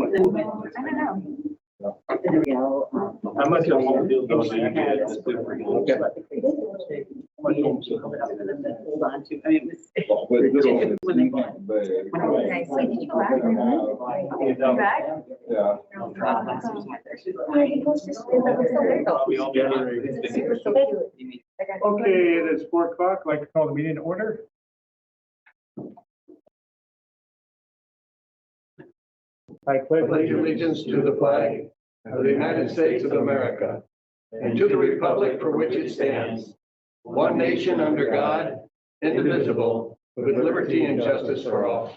I don't know. How much of home field goals do you get at the super? Hold on to, I mean, it was. When they won. Nice. Wait, did you go back? You back? Yeah. We all gather. Okay, it is 4 o'clock. I'd like to call the meeting to order. I Pledge allegiance to the flag of the United States of America and to the republic for which it stands, one nation under God, indivisible, with liberty and justice for all.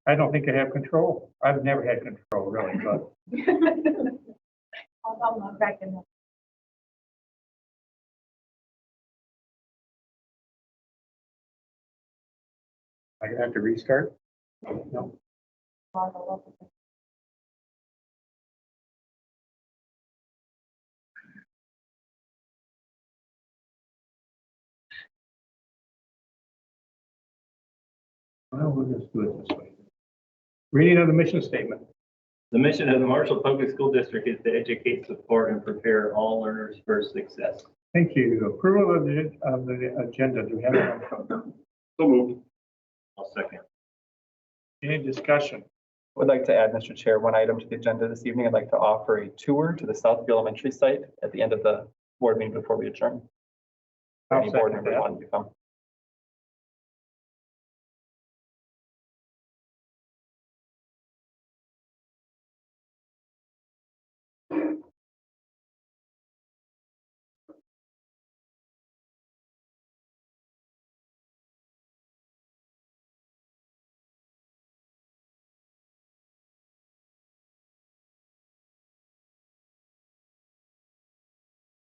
I don't think I have control. I've never had control, really, but I'll log back in. I have to restart. No. Well, we'll just do it this way. Reading of the mission statement. The mission of the Marshall Public School District is to educate, support, and prepare all learners for success. Thank you. Approval of the agenda. Do we have it on? So moved. I'll second. Any discussion? Would like to add, Mr. Chair, one item to the agenda this evening. I'd like to offer a tour to the Southview Elementary site at the end of the board meeting before we adjourn. I'll Any board second members that. want to come?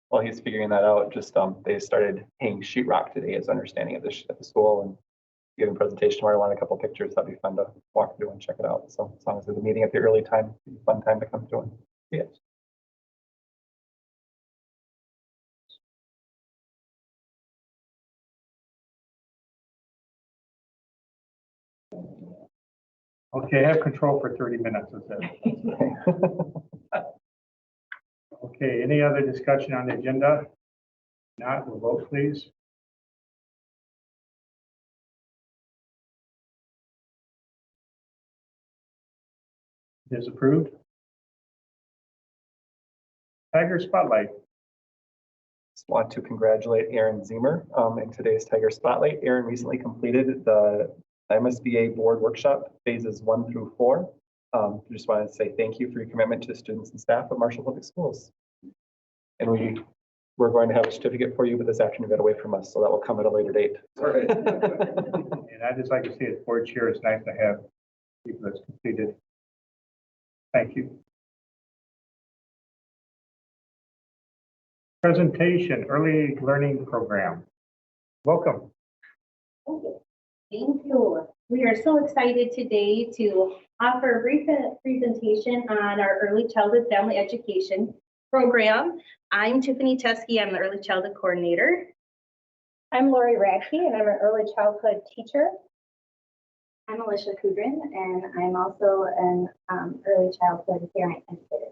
While he's figuring that out, just they started hanging sheetrock today as understanding of this at the school and giving a presentation tomorrow. I want a couple pictures. That'd be fun to walk through and check it out. So as long as there's a meeting at the early time, it'd be a fun time to come through and see it. Okay, I have control for 30 minutes. Is that? Okay, any other discussion on the agenda? Not, we'll vote, please. It is approved. Tiger Spotlight. Just want to congratulate Aaron Zemer in today's Tiger Spotlight. Aaron recently completed the MSBA board workshop phases 1 through 4. Just wanted to say thank you for your commitment to the students and staff of Marshall Public Schools. And we're going to have a certificate for you, but this afternoon got away from us, so that will come at a later date. All right. And I just like to see it board chair. It's nice to have people that's completed. Thank you. Presentation, early learning program. Welcome. Thank you. We are so excited today to offer a brief presentation on our early childhood family education program. I'm Tiffany Teskey. I'm the early childhood coordinator. I'm Lori Radke, and I'm an early childhood teacher. I'm Alicia Kudrin, and I'm also an early childhood parent educator.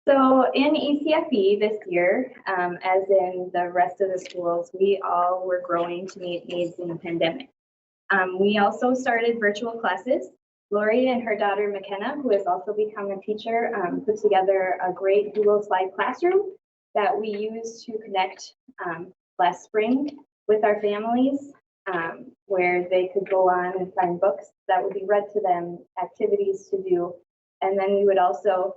So in ECFE this year, as in the rest of the schools, we all were growing to meet needs in the pandemic. We also started virtual classes. Lori and her daughter McKenna, who has also become a teacher, put together a great Google Slide classroom that we used to connect last spring with our families, where they could go on and find books that would be read to them, activities to do, and then we would also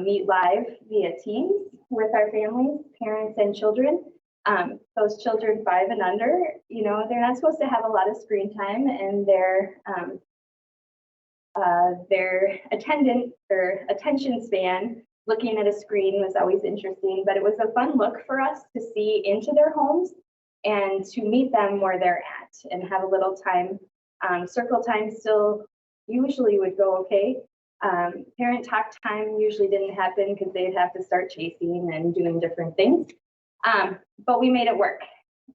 meet live via Teams with our families, parents, and children. Those children 5 and under, you know, they're not supposed to have a lot of screen time, and their attendance or attention span looking at a screen was always interesting, but it was a fun look for us to see into their homes and to meet them where they're at and have a little time. Circle time still usually would go okay. Parent talk time usually didn't happen because they'd have to start chasing and doing different things. But we made it work.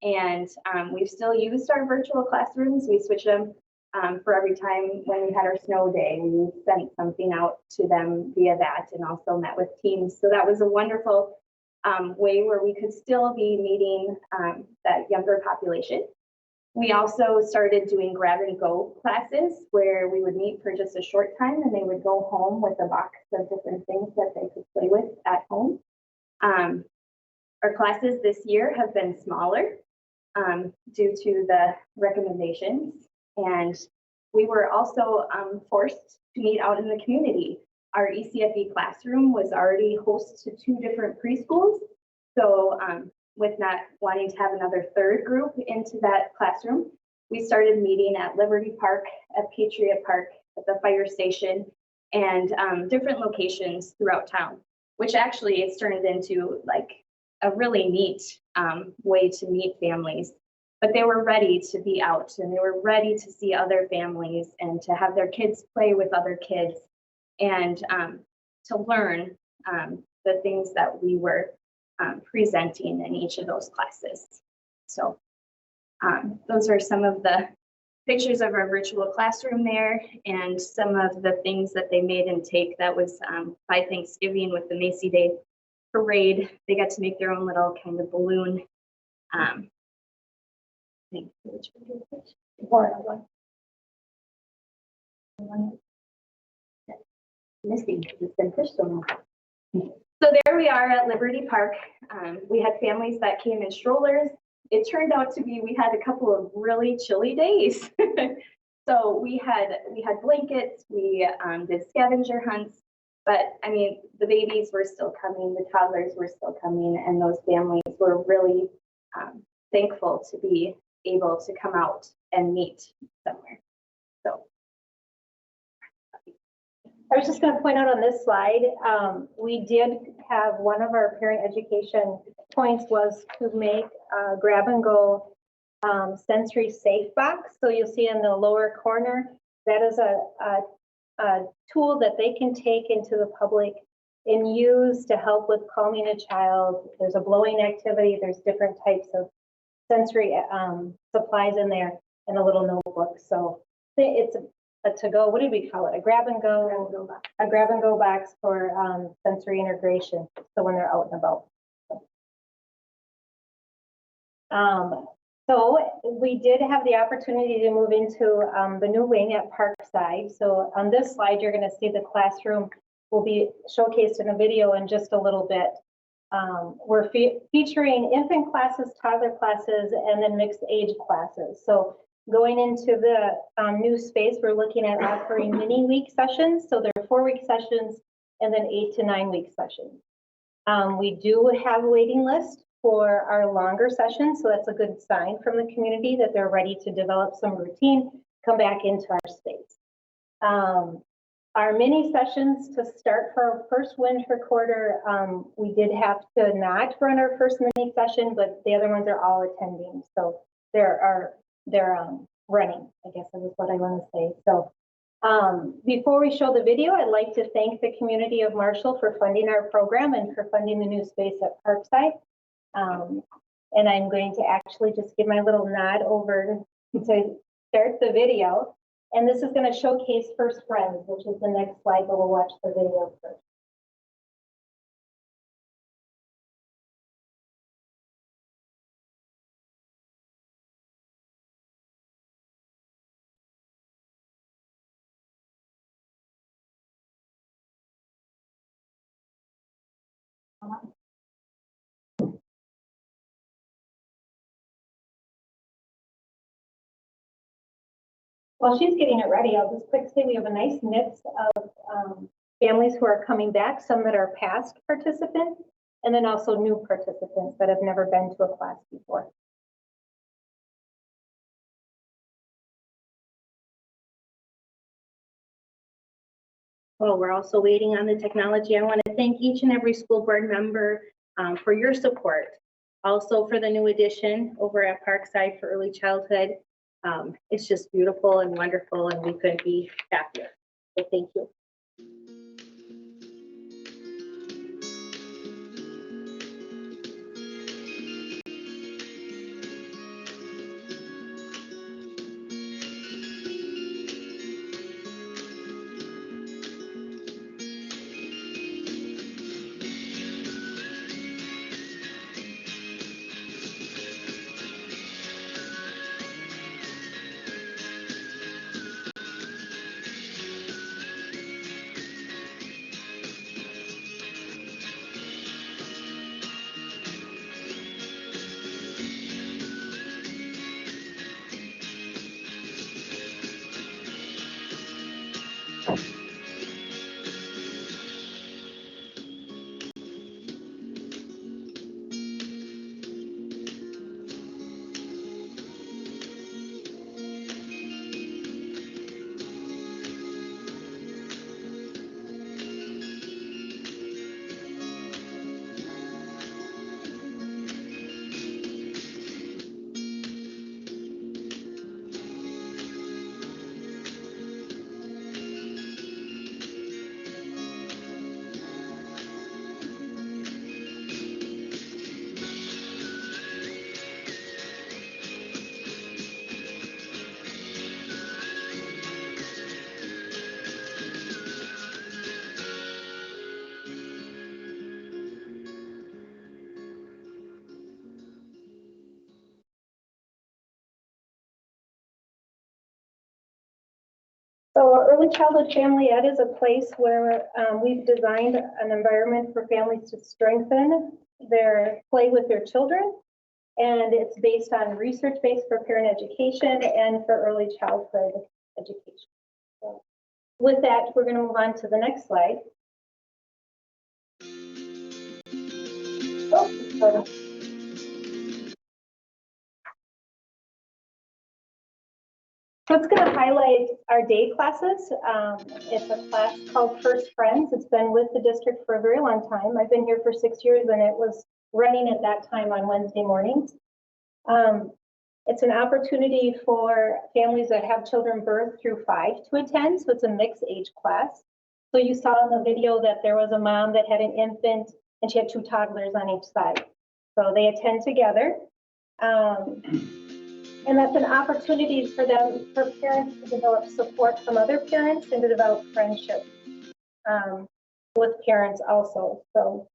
And we've still used our virtual classrooms. We switch them for every time when we had our snow day. We sent something out to them via that and also met with teams. So that was a wonderful way where we could still be meeting that younger population. We also started doing grab and go classes where we would meet for just a short time and they would go home with a box of different things that they could play with at home. Our classes this year have been smaller due to the recommendations. And we were also forced to meet out in the community. Our ECFE classroom was already host to 2 different preschools. So with not wanting to have another third group into that classroom, we started meeting at Liberty Park, at Patriot Park, at the fire station, and different locations throughout town, which actually it's turned into like a really neat way to meet families. But they were ready to be out and they were ready to see other families and to have their kids play with other kids and to learn the things that we were presenting in each of those classes. So those are some of the pictures of our virtual classroom there and some of the things that they made and take. That was by Thanksgiving with the Macy Day parade. They got to make their own little kind of balloon. Missing, it's been pushed so much. So there we are at Liberty Park. We had families that came in strollers. It turned out to be, we had a couple of really chilly days. So we had blankets, we did scavenger hunts, but I mean, the babies were still coming, the toddlers were still coming, and those families were really thankful to be able to come out and meet somewhere. So. I was just going to point out on this slide, we did have one of our parent education points was to make a grab and go sensory safe box. So you'll see in the lower corner, that is a tool that they can take into the public and use to help with calming a child. There's a blowing activity. There's different types of sensory supplies in there and a little notebook. So it's a to-go, what did we call it? A grab and go box for sensory integration. So when they're out and about. So we did have the opportunity to move into the new wing at Parkside. So on this slide, you're going to see the classroom will be showcased in a video in just a little bit. We're featuring infant classes, toddler classes, and then mixed age classes. So going into the new space, we're looking at offering mini week sessions. So they're 4-week sessions and then 8 to 9 week sessions. We do have a waiting list for our longer sessions. So that's a good sign from the community that they're ready to develop some routine, come back into our space. Our mini sessions to start for our first winter quarter, we did have to not run our first mini session, but the other ones are all attending. So they're running, I guess is what I want to say. So before we show the video, I'd like to thank the community of Marshall for funding our program and for funding the new space at Parkside. And I'm going to actually just give my little nod over to start the video. And this is going to showcase First Friends, which is the next slide, but we'll watch the video first. While she's getting it ready, I'll just quick say we have a nice mix of families who are coming back, some that are past participants, and then also new participants that have never been to a class before. Well, we're also waiting on the technology. I want to thank each and every school board member for your support. Also for the new addition over at Parkside for early childhood. It's just beautiful and wonderful, and we couldn't be happier. So thank you. So early childhood family ed is a place where we've designed an environment for families to strengthen their play with their children. And it's based on research-based for parent education and for early childhood education. So with that, we're going to move on to the next slide. Oh, so it's going to highlight our day classes. It's a class called First Friends. It's been with the district for a very long time. I've been here for 6 years, and it was running at that time on Wednesday mornings. It's an opportunity for families that have children birth through 5 to attend. So it's a mixed age class. So you saw in the video that there was a mom that had an infant and she had 2 toddlers on each side. So they attend together. And that's an opportunity for them, for parents to develop support from other parents and to develop friendship with parents also. So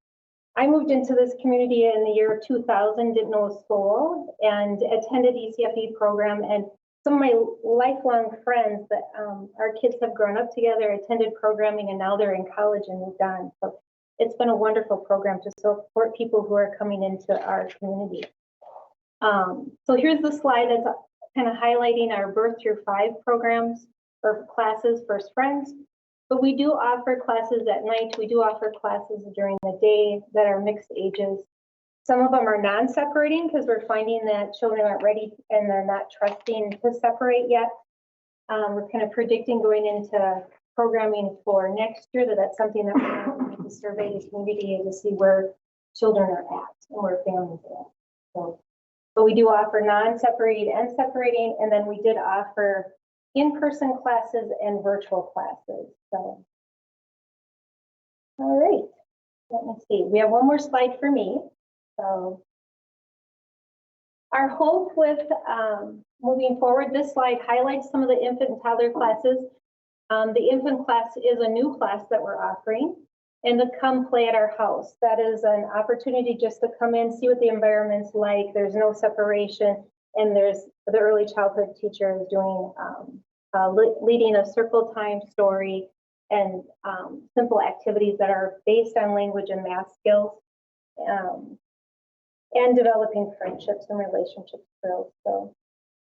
I moved into this community in the year 2000, didn't know a soul, and attended ECFE program. And some of my lifelong friends that our kids have grown up together, attended programming, and now they're in college and moved on. So it's been a wonderful program to support people who are coming into our community. So here's the slide that's kind of highlighting our birth through 5 programs or classes, First Friends. But we do offer classes at night. We do offer classes during the day that are mixed ages. Some of them are non-separating because we're finding that children aren't ready and they're not trusting to separate yet. We're kind of predicting going into programming for next year that's something that we're going to survey the community to see where children are at and where families are at. So, but we do offer non-separated and separating, and then we did offer in-person classes and virtual classes. So, all right, let me see. We have one more slide for me. So, our hope with moving forward, this slide highlights some of the infant and toddler classes. The infant class is a new class that we're offering, and the Come Play at Our House. That is an opportunity just to come in, see what the environment's like. There's no separation, and there's the early childhood teacher is doing leading a circle time story and simple activities that are based on language and math skills, and developing friendships and relationship skills. So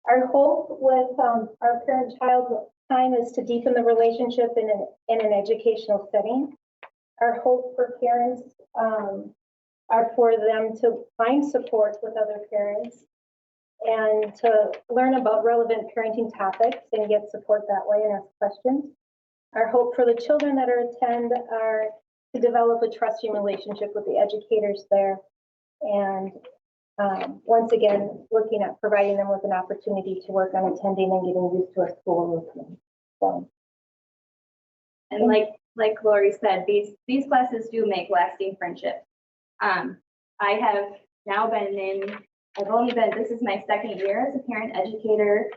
our hope with our parent-child time is to deepen the relationship in an educational setting. Our hope for parents are for them to find support with other parents and to learn about relevant parenting topics and get support that way and ask questions. Our hope for the children that attend are to develop a trusting relationship with the educators there. And once again, looking at providing them with an opportunity to work on attending and getting used to a school routine. So, And like Lori said, these classes do make lasting friendships. I have now this is my second year as a parent educator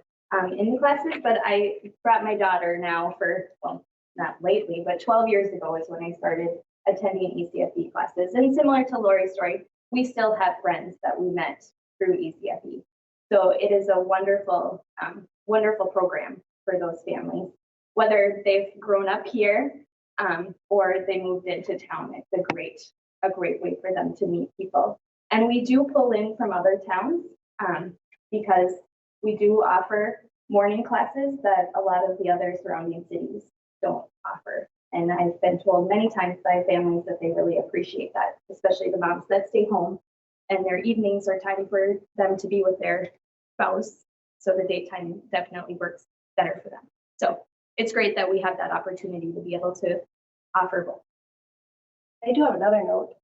in the classes, but I brought my daughter now well, not lately, but 12 years ago is when I started attending ECFE classes. And similar to Lori's story, we still have friends that we met through ECFE. So it is a wonderful, wonderful program for those families, whether they've grown up here or they moved into town. It's a great way for them to meet people. And we do pull in from other towns because we do offer morning classes that a lot of the other surrounding cities don't offer. And I've been told many times by families that they really appreciate that, especially the moms that stay home and their evenings are time for them to be with their spouse. So the daytime definitely works better for them. So it's great that we have that opportunity to be able to offer both. I do have another note.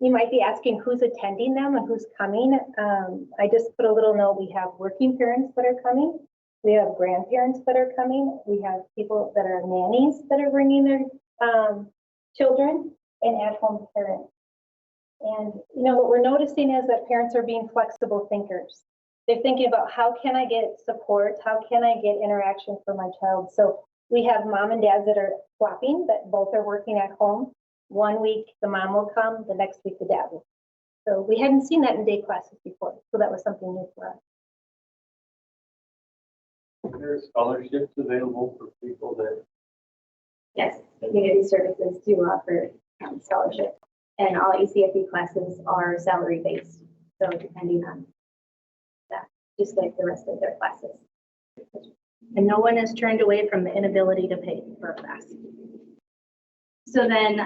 You might be asking who's attending them and who's coming. I just put a little note. We have working parents that are coming. We have grandparents that are coming. We have people that are nannies that are bringing their children, and at-home parents. And what we're noticing is that parents are being flexible thinkers. They're thinking about how can I get support? How can I get interaction for my child? So we have mom and dads that are swapping, that both are working at home. One week the mom will come, the next week the dad will. So we hadn't seen that in day classes before. So that was something new for us. There are scholarships available for people that. Yes, community services do offer scholarships, and all ECFE classes are salary based. So depending on that, just like the rest of their classes. And no one is turned away from the inability to pay for a class. So then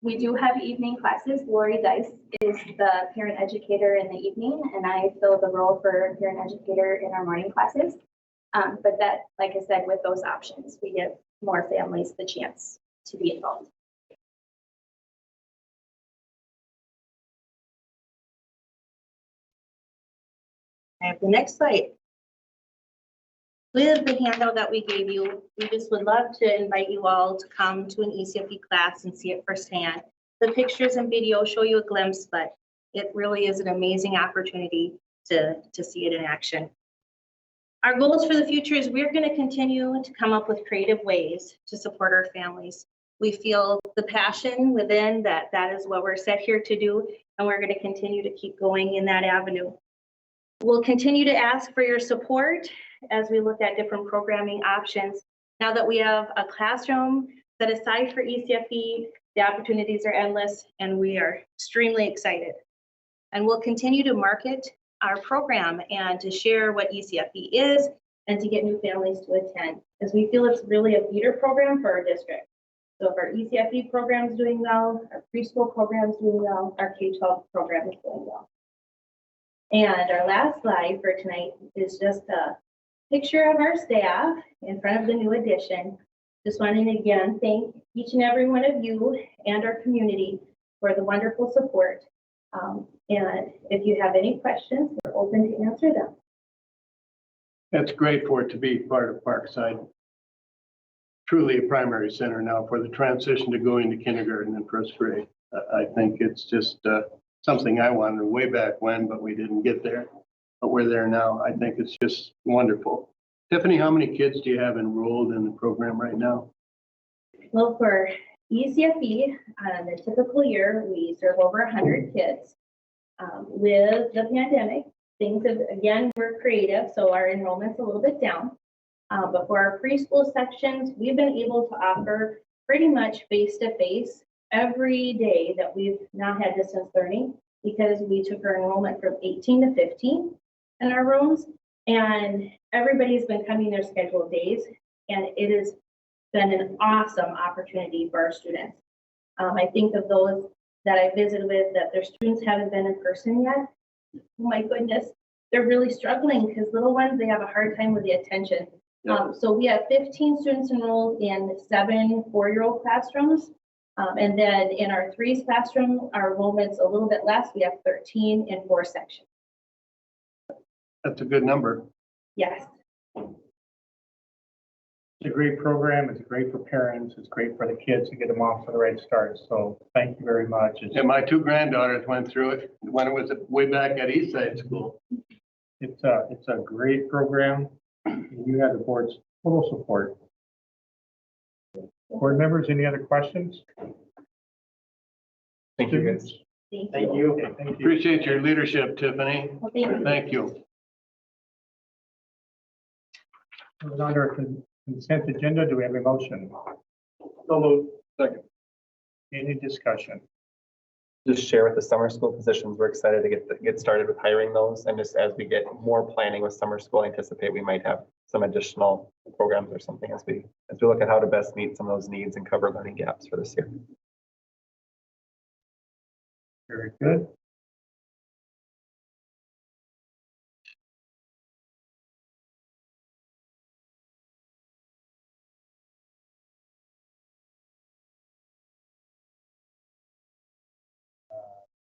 we do have evening classes. Lori Dice is the parent educator in the evening, and I fill the role for parent educator in our morning classes. But that, like I said, with those options, we give more families the chance to be involved. I have the next slide. With the handout that we gave you, we just would love to invite you all to come to an ECFE class and see it firsthand. The pictures and video show you a glimpse, but it really is an amazing opportunity to see it in action. Our goals for the future is we're going to continue to come up with creative ways to support our families. We feel the passion within that is what we're set here to do, and we're going to continue to keep going in that avenue. We'll continue to ask for your support as we look at different programming options. Now that we have a classroom set aside for ECFE, the opportunities are endless, and we are extremely excited. And we'll continue to market our program and to share what ECFE is and to get new families to attend, as we feel it's really a feeder program for our district. So if our ECFE program is doing well, our preschool program is doing well, our K-12 program is doing well. And our last slide for tonight is just a picture of our staff in front of the new addition. Just wanting to again thank each and every one of you and our community for the wonderful support. And if you have any questions, we're open to answer them. That's great for it to be part of Parkside. Truly a primary center now for the transition to going to kindergarten and first grade. I think it's just something I wanted way back when, but we didn't get there. But we're there now. I think it's just wonderful. Tiffany, how many kids do you have enrolled in the program right now? Well, for ECFE, on a typical year, we serve over 100 kids. With the pandemic, things have, again, we're creative, so our enrollment's a little bit down. But for our preschool sections, we've been able to offer pretty much face-to-face every day that we've now had distance learning, because we took our enrollment from 18 to 15 in our rooms, and everybody's been coming their scheduled days, and it has been an awesome opportunity for our students. I think of those that I visited with that their students haven't been in person yet. Oh my goodness, they're really struggling because little ones, they have a hard time with the attention. So we have 15 students enrolled in 7 4-year-old classrooms. And then in our 3s classroom, our enrollment's a little bit less. We have 13 in 4 sections. That's a good number. Yes. It's a great program. It's great for parents. It's great for the kids to get them off to the right start. So thank you very much. And my 2 granddaughters went through it when it was way back at Eastside School. It's a great program. You have the board's total support. Board members, any other questions? Thank you, guys. Thank you. Okay, thank you. Appreciate your leadership, Tiffany. Well, thank you. Thank you. Moving on to our consent agenda, do we have a motion? So moved. Second. Any discussion? Just share with the summer school positions. We're excited to get started with hiring those. And just as we get more planning with summer school, I anticipate we might have some additional programs or something as we look at how to best meet some of those needs and cover learning gaps for this year. Very good.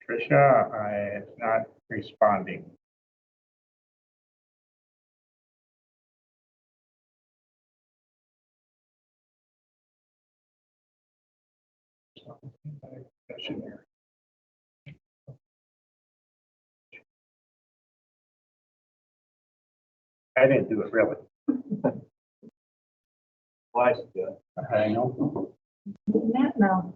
Tricia, it's not responding. I didn't do it really. Why is it good? I know. Matt, no.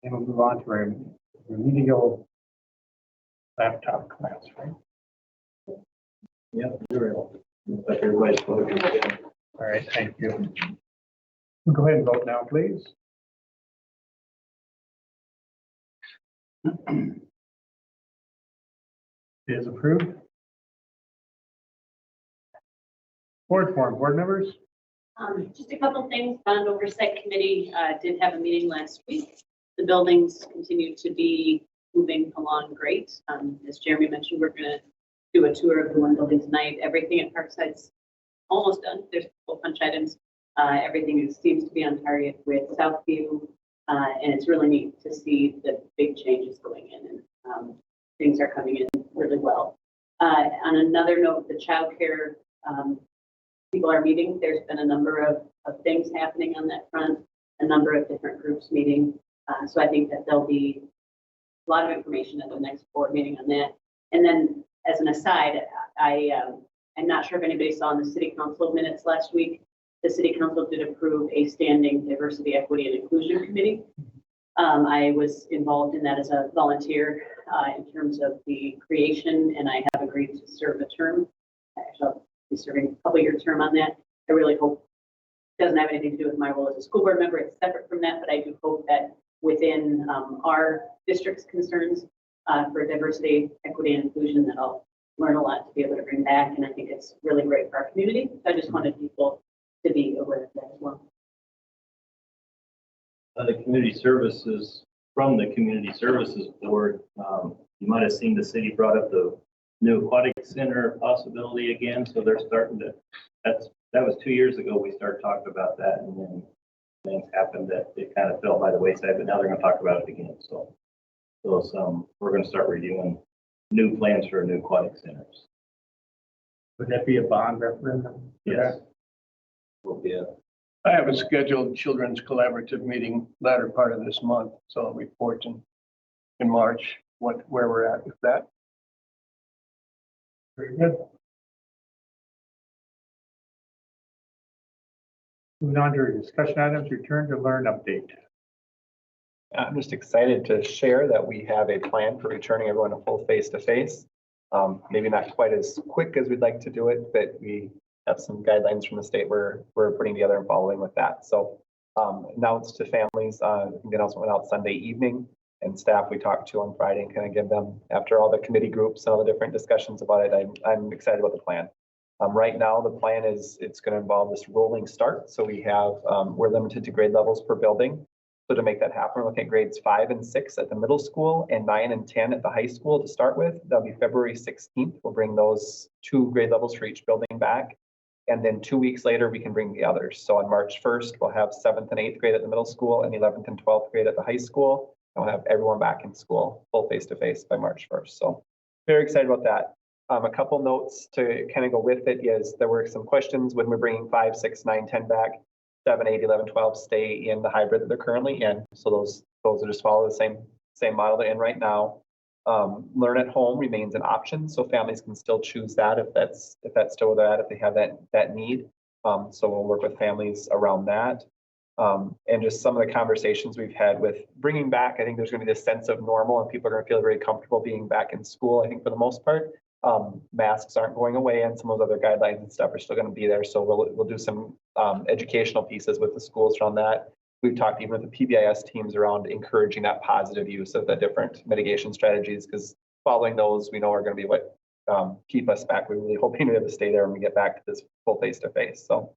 And we'll move on to our remedial laptop class, right? Yep, you're right. But everybody's voting. All right, thank you. We'll go ahead and vote now, please. It is approved. Board forum, board members? Just a couple things. Bond Oversight Committee did have a meeting last week. The buildings continue to be moving along great. As Jeremy mentioned, we're going to do a tour of the one building tonight. Everything at Parkside's almost done. There's a couple punch items. Everything seems to be on target with Southview, and it's really neat to see the big changes going in, and things are coming in really well. On another note, the childcare people are meeting. There's been a number of things happening on that front, a number of different groups meeting. So I think that there'll be a lot of information at the next board meeting on that. And then as an aside, I'm not sure if anybody saw in the city council minutes last week, the city council did approve a standing diversity, equity, and inclusion committee. I was involved in that as a volunteer in terms of the creation, and I have agreed to serve a term. Actually, I'll be serving a couple-year term on that. I really hope it doesn't have anything to do with my role as a school board member. It's separate from that, but I do hope that within our district's concerns for diversity, equity, and inclusion, that I'll learn a lot to be able to bring back. And I think it's really great for our community. So I just wanted people to be aware of that as well. The community services, from the community services board, you might have seen the city brought up the new aquatic center possibility again. So they're starting to, that was 2 years ago. We started talking about that, and then things happened that it kind of fell by the wayside, but now they're going to talk about it again. So we're going to start reviewing new plans for new aquatic centers. Would that be a bond referendum? Yes. Will be I have a scheduled children's collaborative meeting latter part of this month, so I'll report in March where we're at with that. Very good. Moving on to our discussion items, return to learn update. I'm just excited to share that we have a plan for returning everyone to full face-to-face. Maybe not quite as quick as we'd like to do it, but we have some guidelines from the state we're putting together and following with that. So announced to families, the announcement went out Sunday evening, and staff we talked to on Friday and kind of give them, after all the committee groups and all the different discussions about it, I'm excited about the plan. Right now, the plan is it's going to involve this rolling start. So we have, we're limited to grade levels per building. So to make that happen, we're looking at grades 5 and 6 at the middle school and 9 and 10 at the high school to start with. That'll be February 16th. We'll bring those 2 grade levels for each building back. And then 2 weeks later, we can bring the others. So on March 1st, we'll have 7th and 8th grade at the middle school and 11th and 12th grade at the high school. And we'll have everyone back in school full face-to-face by March 1st. So very excited about that. A couple notes to kind of go with it is there were some questions when we're bringing 5, 6, 9, 10 back. 7, 8, 11, 12 stay in the hybrid that they're currently in. So those are just follow the same model they're in right now. Learn at home remains an option, so families can still choose that if that's still where they're at, if they have that need. So we'll work with families around that. And just some of the conversations we've had with bringing back, I think there's going to be this sense of normal and people are going to feel very comfortable being back in school, I think for the most part. Masks aren't going away and some of those other guidelines and stuff are still going to be there. So we'll do some educational pieces with the schools around that. We've talked even with the PBIS teams around encouraging that positive use of the different mitigation strategies, because following those we know are going to be what keep us back. We're really hoping to be able to stay there when we get back to this full face-to-face. So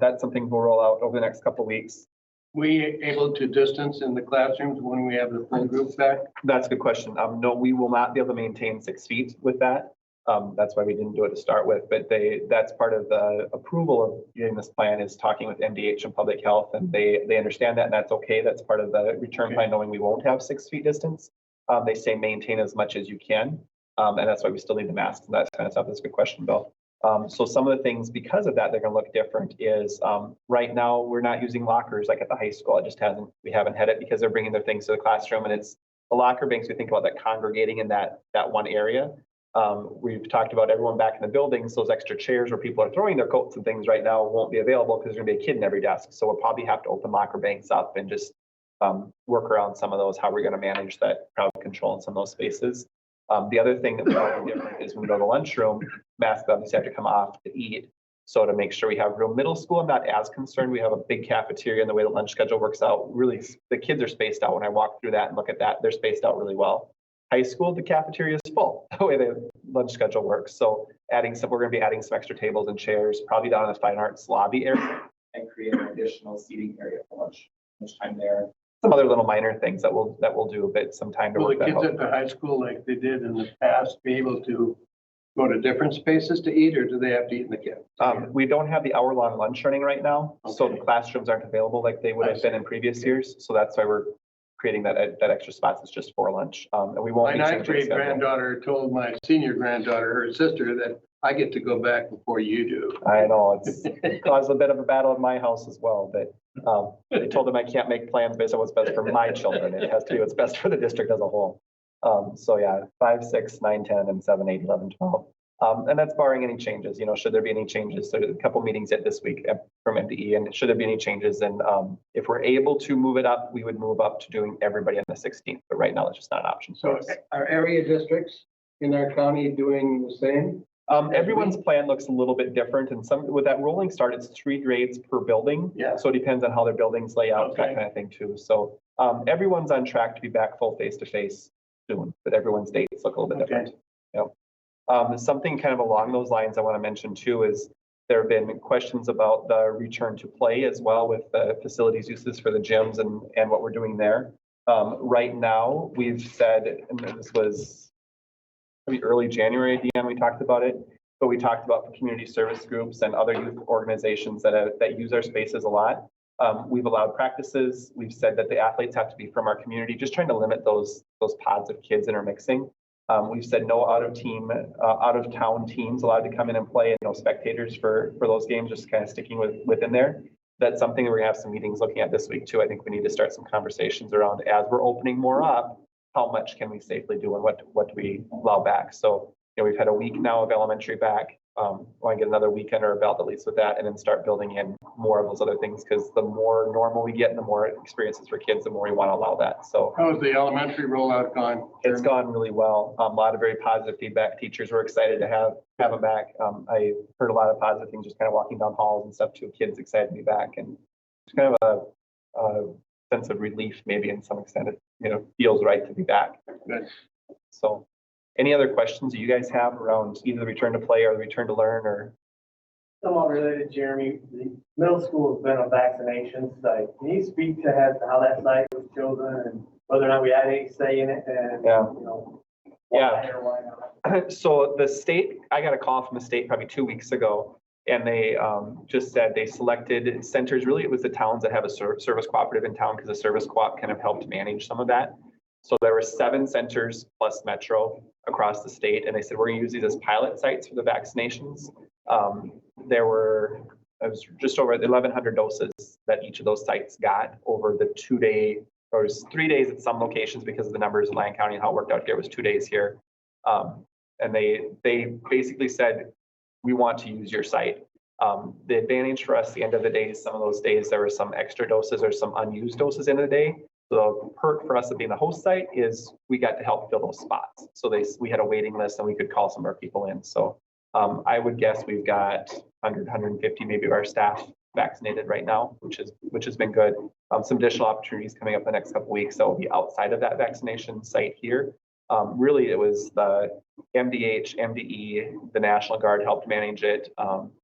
that's something we'll roll out over the next couple of weeks. We able to distance in the classrooms when we have the full group back? That's a good question. No, we will not be able to maintain 6 feet with that. That's why we didn't do it to start with, but that's part of the approval of getting this plan is talking with MDH and public health, and they understand that, and that's okay. That's part of the return plan, knowing we won't have 6 feet distance. They say maintain as much as you can, and that's why we still need the masks and that kind of stuff. That's a good question, Bill. So some of the things because of that, they're going to look different is right now we're not using lockers like at the high school. We haven't had it because they're bringing their things to the classroom, and it's the locker banks. We think about that congregating in that one area. We've talked about everyone back in the buildings, those extra chairs where people are throwing their coats and things right now won't be available because there's going to be a kid in every desk. So we'll probably have to open locker banks up and just work around some of those, how we're going to manage that crowd control in some of those spaces. The other thing that will be different is when we go to the lunchroom, masks obviously have to come off to eat. So to make sure we have room. Middle school, I'm not as concerned. We have a big cafeteria and the way the lunch schedule works out, really, the kids are spaced out. When I walk through that and look at that, they're spaced out really well. High school, the cafeteria is full, the way the lunch schedule works. So we're going to be adding some extra tables and chairs, probably down in the fine arts lobby area, and create an additional seating area for lunchtime there. Some other little minor things that we'll do, but some time to Will work the that kids out. at the high school, like they did in the past, be able to go to different spaces to eat, or do they have to eat in the cafeteria? We don't have the hour-long lunch running right now, so Okay. the classrooms aren't available like they would have been in previous years. So that's why we're creating that extra spots. It's just for lunch, and we won't My be ninth changing the grade schedule. granddaughter told my senior granddaughter, her sister, that I get to go back before you do. I know it's caused a bit of a battle in my house as well, but they told them I can't make plans based on what's best for my children. It has to be what's best for the district as a whole. So yeah, 5, 6, 9, 10, and 7, 8, 11, 12. And that's barring any changes, should there be any changes. So a couple meetings yet this week from MDE, and should there be any changes, then if we're able to move it up, we would move up to doing everybody on the 16th. But right now, it's just not an option So for us. are area districts in our county doing the same? Everyone's plan looks a little bit different, and with that rolling start, it's 3 grades per building. Yeah. So it depends on how their buildings lay out, that Okay. kind of thing too. So everyone's on track to be back full face-to-face soon, but everyone's dates look a little bit Okay. different. Yep. Something kind of along those lines I want to mention too is there have been questions about the return to play as well with the facilities uses for the gyms and what we're doing there. Right now, we've said, and this was maybe early January, Deanne, we talked about it, but we talked about for community service groups and other youth organizations that use our spaces a lot. We've allowed practices. We've said that the athletes have to be from our community, just trying to limit those pods of kids intermixing. We've said no out of town teams allowed to come in and play, and no spectators for those games, just kind of sticking within there. That's something that we're gonna have some meetings looking at this week too. I think we need to start some conversations around, as we're opening more up, how much can we safely do and what do we allow back? So, we've had a week now of elementary back. Want to get another week under our belt at least with that, and then start building in more of those other things, because the more normal we get and the more experiences for kids, the more we want to allow that. So How's the elementary rollout gone? it's gone really well. A lot of very positive feedback. Teachers were excited to have them back. I heard a lot of positive things just kind of walking down halls and stuff too. Kids excited to be back, and it's kind of a sense of relief maybe in some extent. It feels right to be back. Good. So any other questions that you guys have around either the return to play or the return to learn or Somewhat related, Jeremy, the middle school has been a vaccination site. Can you speak to how that site was chosen and whether or not we had any say in it and, Yeah. you know, Yeah. why or why not? So the state, I got a call from the state probably 2 weeks ago, and they just said they selected centers. Really, it was the towns that have a service cooperative in town, because the service co-op kind of helped manage some of that. So there were 7 centers plus Metro across the state, and they said, we're gonna use these as pilot sites for the vaccinations. It was just over 1,100 doses that each of those sites got over the 2-day, or it was 3 days at some locations because of the numbers in Lyon County and how it worked out here. It was 2 days here. And they basically said, we want to use your site. The advantage for us, the end of the day, some of those days, there were some extra doses or some unused doses in the day. So the perk for us of being the host site is we got to help fill those spots. So we had a waiting list and we could call some of our people in. So I would guess we've got 100, 150 maybe of our staff vaccinated right now, which has been good. Some additional opportunities coming up the next couple of weeks that will be outside of that vaccination site here. Really, it was the MDH, MDE, the National Guard helped manage it.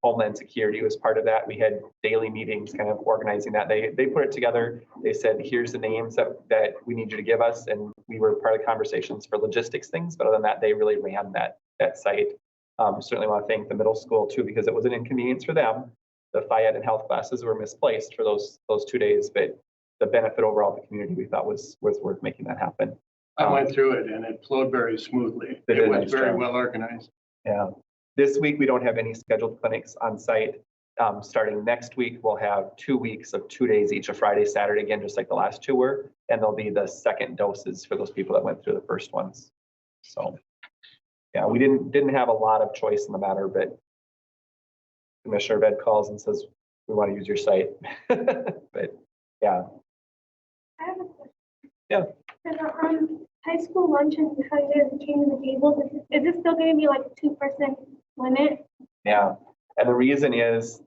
Homeland Security was part of that. We had daily meetings kind of organizing that. They put it together. They said, here's the names that we need you to give us. And we were part of the conversations for logistics things. But other than that, they really ran that site. Certainly want to thank the middle school too, because it was an inconvenience for them. The FIED and health classes were misplaced for those 2 days, but the benefit overall to the community we thought was worth making that happen. I went through it and it flowed very smoothly. They did It a was nice very job. well organized. Yeah. This week, we don't have any scheduled clinics on site. Starting next week, we'll have 2 weeks of 2 days each, a Friday, Saturday, again, just like the last 2 were. And there'll be the second doses for those people that went through the first ones. So, yeah, we didn't have a lot of choice in the matter, but Commissioner of Ed calls and says, we want to use your site. But yeah. I have a question. Yeah. For the high school lunch and how you guys are changing the tables, is this still going to be like a 2% limit? Yeah, and the reason is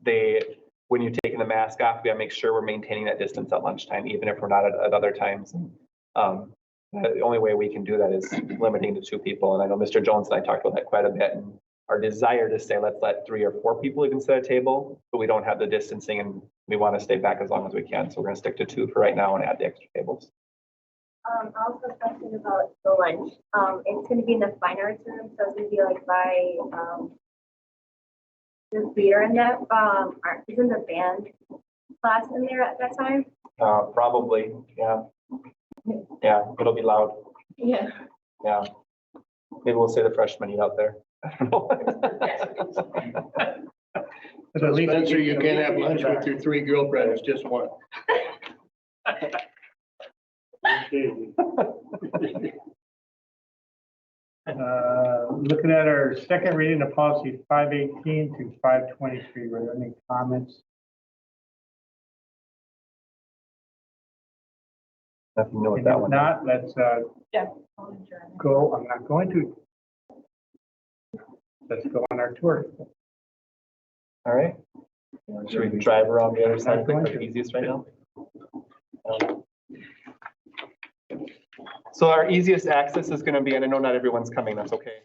when you're taking the mask off, we gotta make sure we're maintaining that distance at lunchtime, even if we're not at other times. The only way we can do that is limiting to 2 people. And I know Mr. Jones and I talked about that quite a bit. And our desire to say, let's let 3 or 4 people even sit at a table, but we don't have the distancing and we want to stay back as long as we can. So we're gonna stick to 2 for right now and add the extra tables. Also a question about the lunch. It's gonna be in the fine arts room, so it's gonna be like by, the theater and that, isn't the band class in there at that time? Probably, yeah. Yeah, it'll be loud. Yeah. Yeah. Maybe we'll say the freshmen eat out there. I don't know. But at least Spencer, you can't have lunch with your 3 girlfriends, just one. Looking at our second reading of policy 518 to 523, were there any comments? Nothing new with If that one. not, let's go. I'm not going to. Let's go on our tour. All right. Should we drive around the other side quick, the easiest right now? So our easiest access is going to be, and I know not everyone's coming, that's okay.